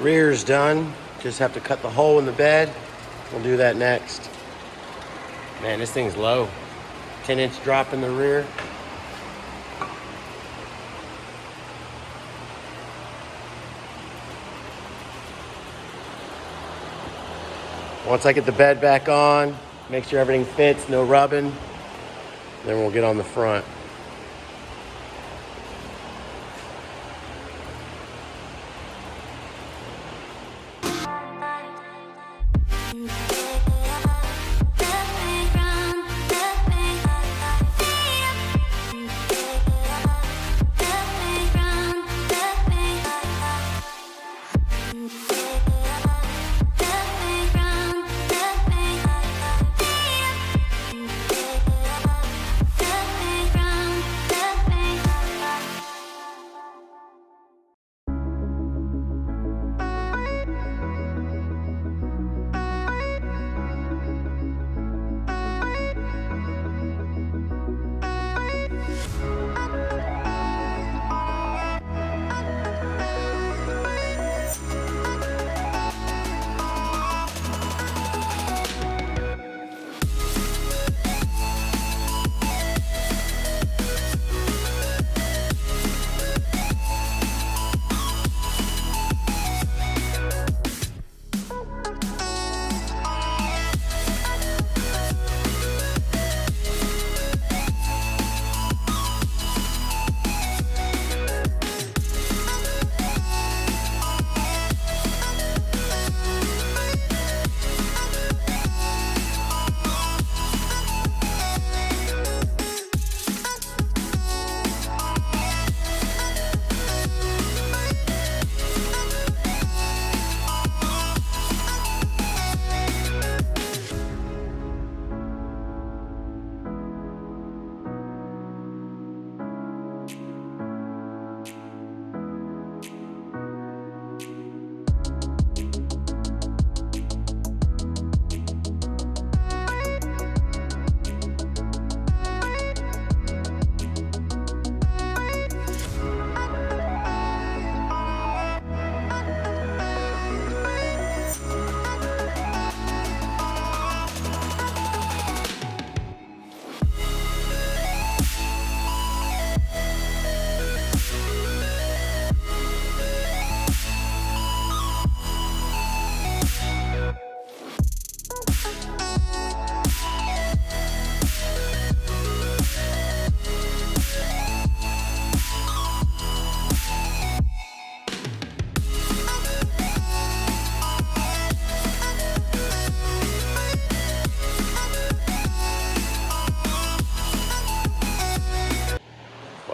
Rear's done. Just have to cut the hole in the bed. We'll do that next. Man, this thing's low. 10-inch drop in the rear. Once I get the bed back on, make sure everything fits, no rubbing, then we'll get on the front.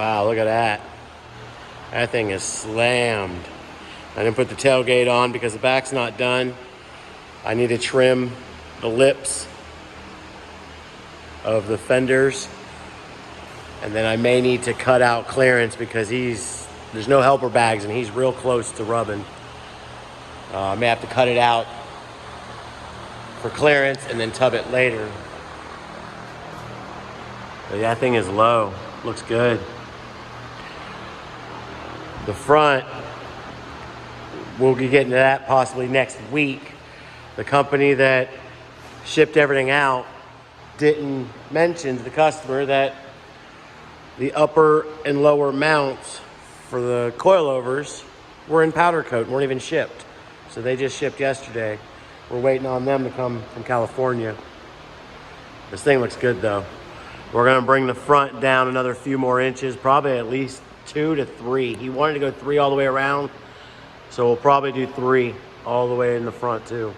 Wow, look at that. That thing is slammed. I didn't put the tailgate on because the back's not done. I need to trim the lips of the fenders. And then I may need to cut out clearance because there's no helper bags and he's real close to rubbing. I may have to cut it out for clearance and then tub it later. But that thing is low, looks good. The front, we'll be getting to that possibly next week. The company that shipped everything out didn't mention to the customer that the upper and lower mounts for the coilovers were in powder coat, weren't even shipped. So they just shipped yesterday. We're waiting on them to come from California. This thing looks good though. We're gonna bring the front down another few more inches, probably at least 2 to 3. He wanted to go 3 all the way around, so we'll probably do 3 all the way in the front too.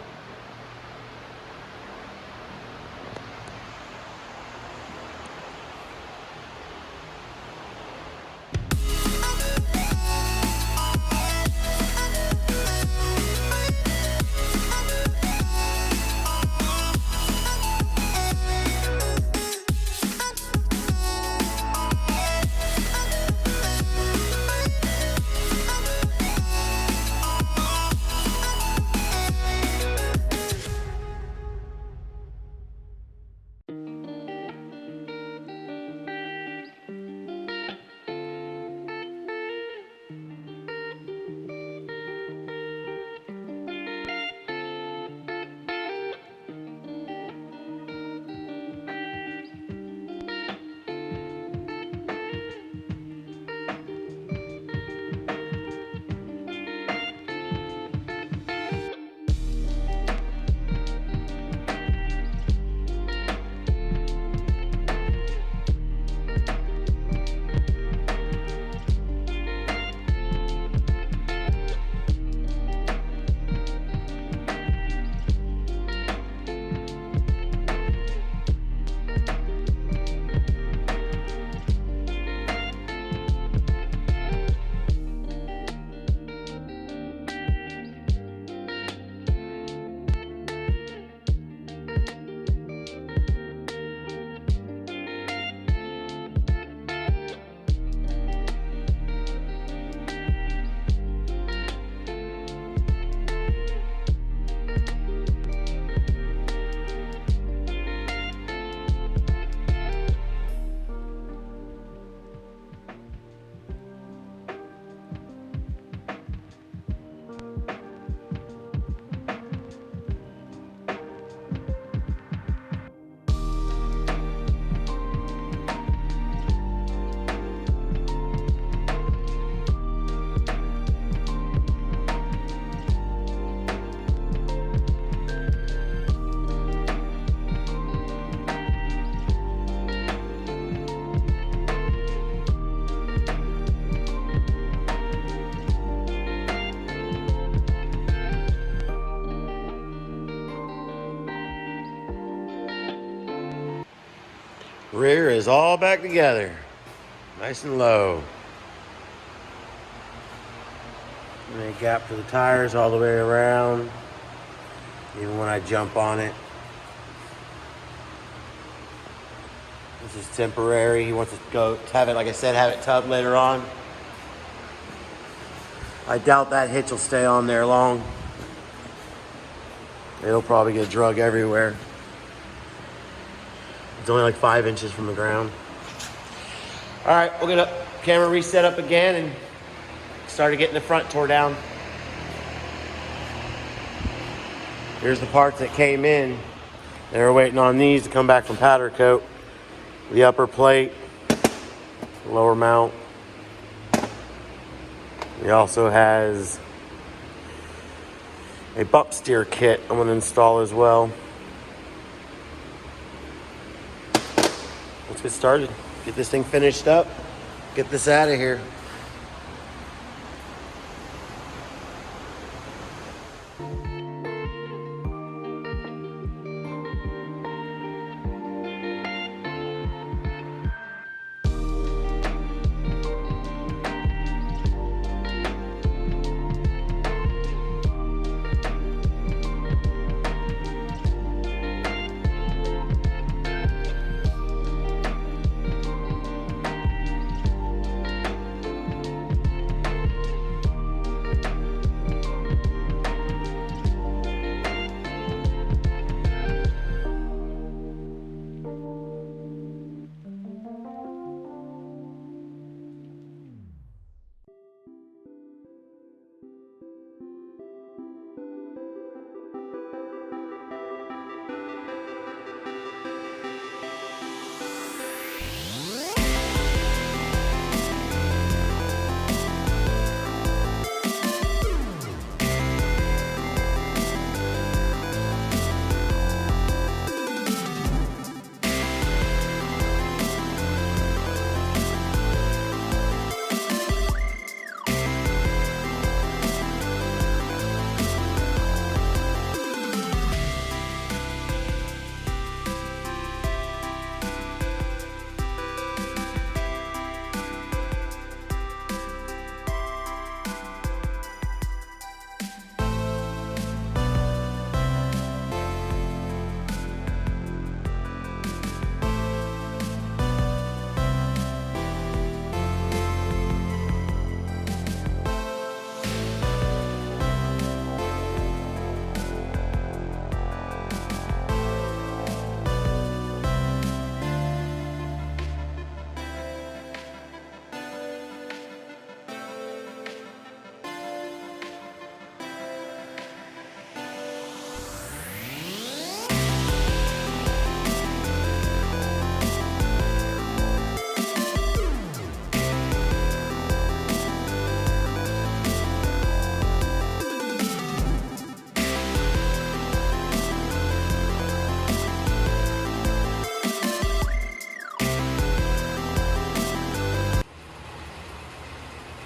Rear is all back together. Nice and low. And a gap for the tires all the way around. Even when I jump on it. This is temporary. He wants to go have it, like I said, have it tubbed later on. I doubt that hitch will stay on there long. It'll probably get drug everywhere. It's only like 5 inches from the ground. All right, we'll get a camera reset up again and started getting the front tore down. Here's the parts that came in. They were waiting on these to come back from powder coat. The upper plate, lower mount. He also has a bump steer kit I'm going to install as well. Let's get started. Get this thing finished up. Get this out of here.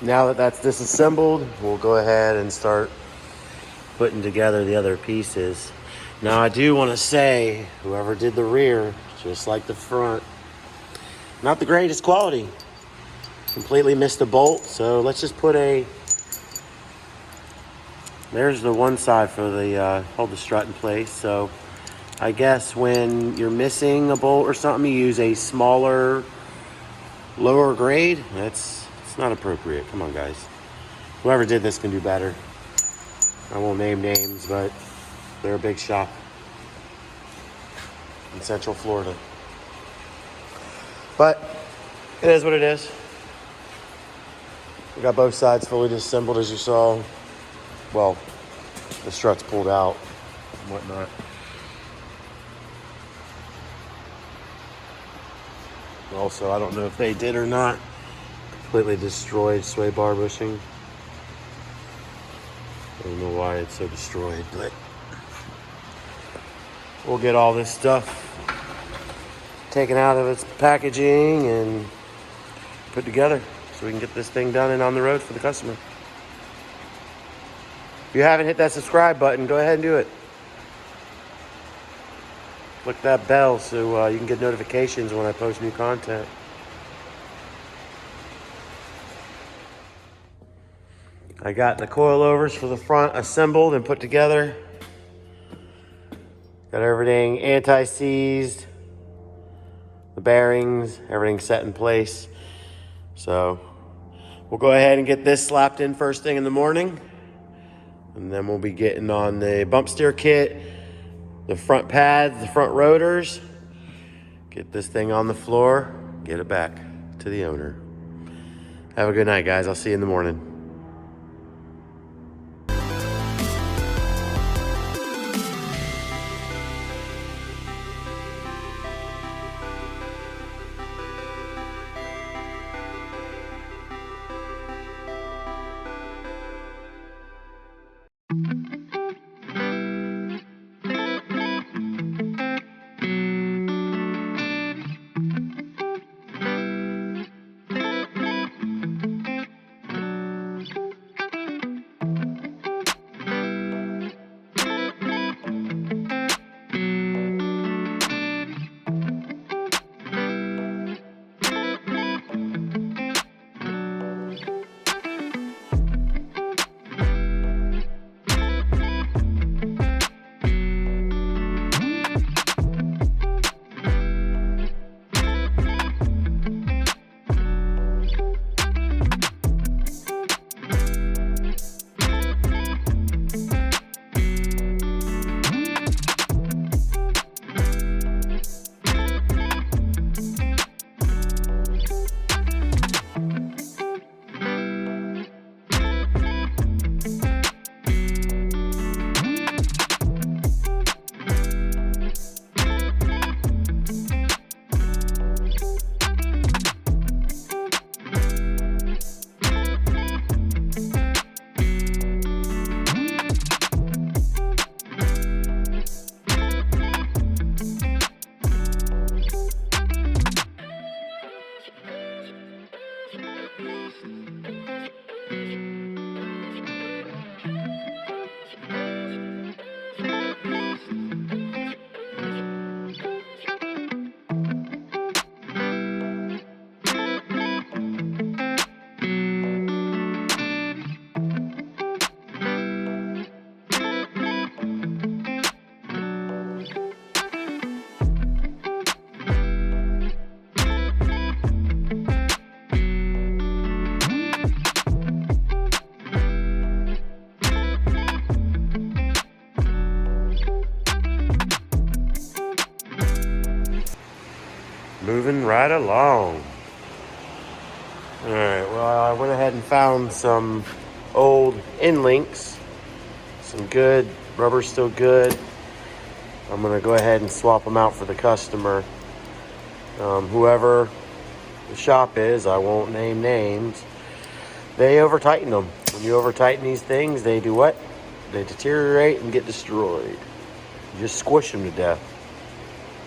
Now that that's disassembled, we'll go ahead and start putting together the other pieces. Now I do want to say, whoever did the rear, just like the front, not the greatest quality. Completely missed a bolt, so let's just put there's the one side for the hold the strut in place. So I guess when you're missing a bolt or something, you use a smaller, lower grade. It's not appropriate. Come on, guys. Whoever did this can do better. I won't name names, but they're a big shop in Central Florida. But it is what it is. We got both sides fully disassembled, as you saw. Well, the struts pulled out and whatnot. Also, I don't know if they did or not. Completely destroyed sway bar bushing. I don't know why it's so destroyed, but we'll get all this stuff taken out of its packaging and put together so we can get this thing done and on the road for the customer. If you haven't hit that subscribe button, go ahead and do it. Click that bell so you can get notifications when I post new content. I got the coilovers for the front assembled and put together. Got everything anti-seized, the bearings, everything set in place. So we'll go ahead and get this slapped in first thing in the morning. And then we'll be getting on the bump steer kit, the front pads, the front rotors. Get this thing on the floor, get it back to the owner. Have a good night, guys. I'll see you in the morning. Moving right along. All right, well, I went ahead and found some old end links. Some good, rubber's still good. I'm gonna go ahead and swap them out for the customer. Whoever the shop is, I won't name names, they over tighten them. When you over tighten these things, they do what? They deteriorate and get destroyed. You just squish them to death.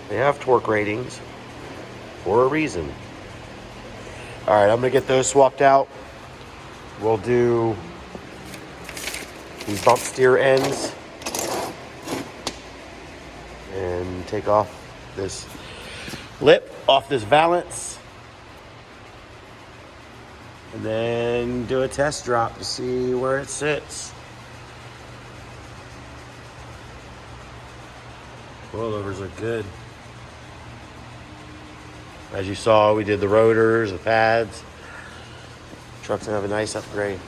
They have torque ratings for a reason. All right, I'm gonna get those swapped out. We'll do these bump steer ends and take off this lip off this valance, and then do a test drop to see where it sits. Coilovers look good. As you saw, we did the rotors, the pads. Truck's gonna have a nice upgrade.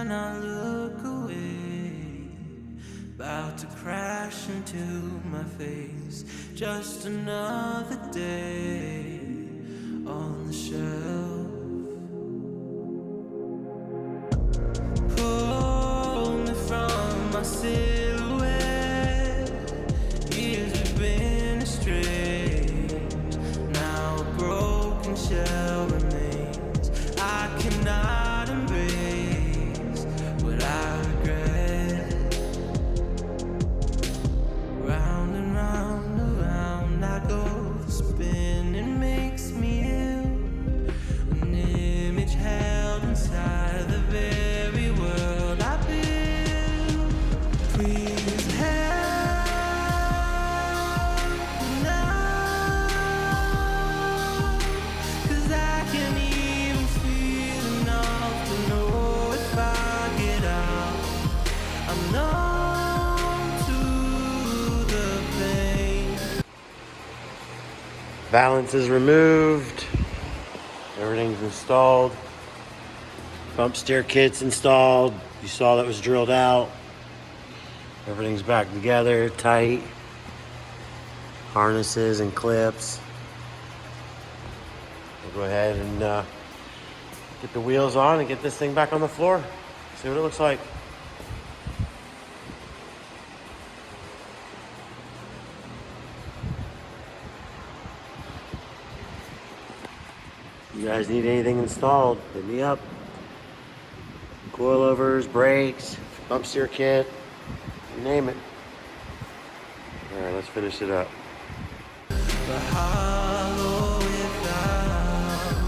when I look away, about to crash into my face. Just another day on the shelf. Pull me from my silhouette. Years have been estranged. Now a broken shell remains. I cannot embrace what I regret. Round and round, around I go. The spinning makes me ill. An image held inside the very world I build. Please help me now, 'cause I can't even feel enough to know if I get out. I'm numb to the pain. Balance is removed. Everything's installed. Bump steer kit's installed. You saw that was drilled out. Everything's back together, tight. Harnesses and clips. We'll go ahead and get the wheels on and get this thing back on the floor. See what it looks like. You guys need anything installed, hit me up. Coilovers, brakes, bump steer kit, you name it. All right, let's finish it up. But hollow without,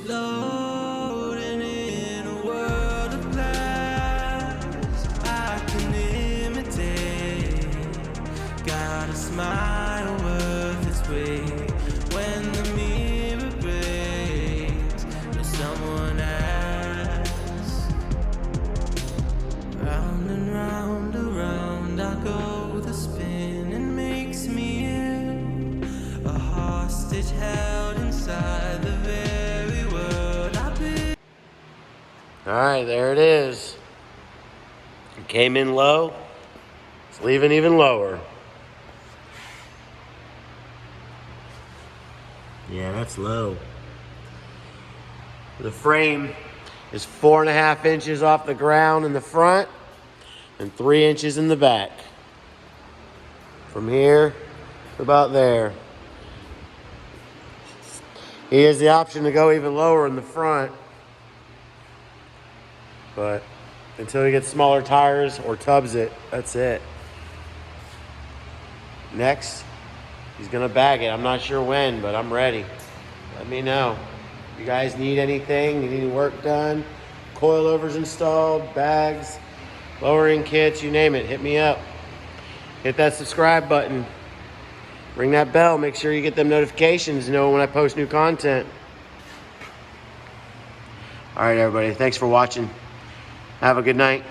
floating in a world of glass. I can imitate, got a smile worth its weight. When the mirror breaks, there's someone else. Round and round, around I go. The spinning makes me ill. A hostage held inside the very world I built. All right, there it is. It came in low. It's leaving even lower. Yeah, that's low. The frame is 4.5 inches off the ground in the front and 3 inches in the back. From here to about there. He has the option to go even lower in the front, but until he gets smaller tires or tubs it, that's it. Next, he's gonna bag it. I'm not sure when, but I'm ready. Let me know. If you guys need anything, you need any work done, coilovers installed, bags, lowering kits, you name it, hit me up. Hit that subscribe button. Ring that bell. Make sure you get them notifications to know when I post new content. All right, everybody. Thanks for watching. Have a good night.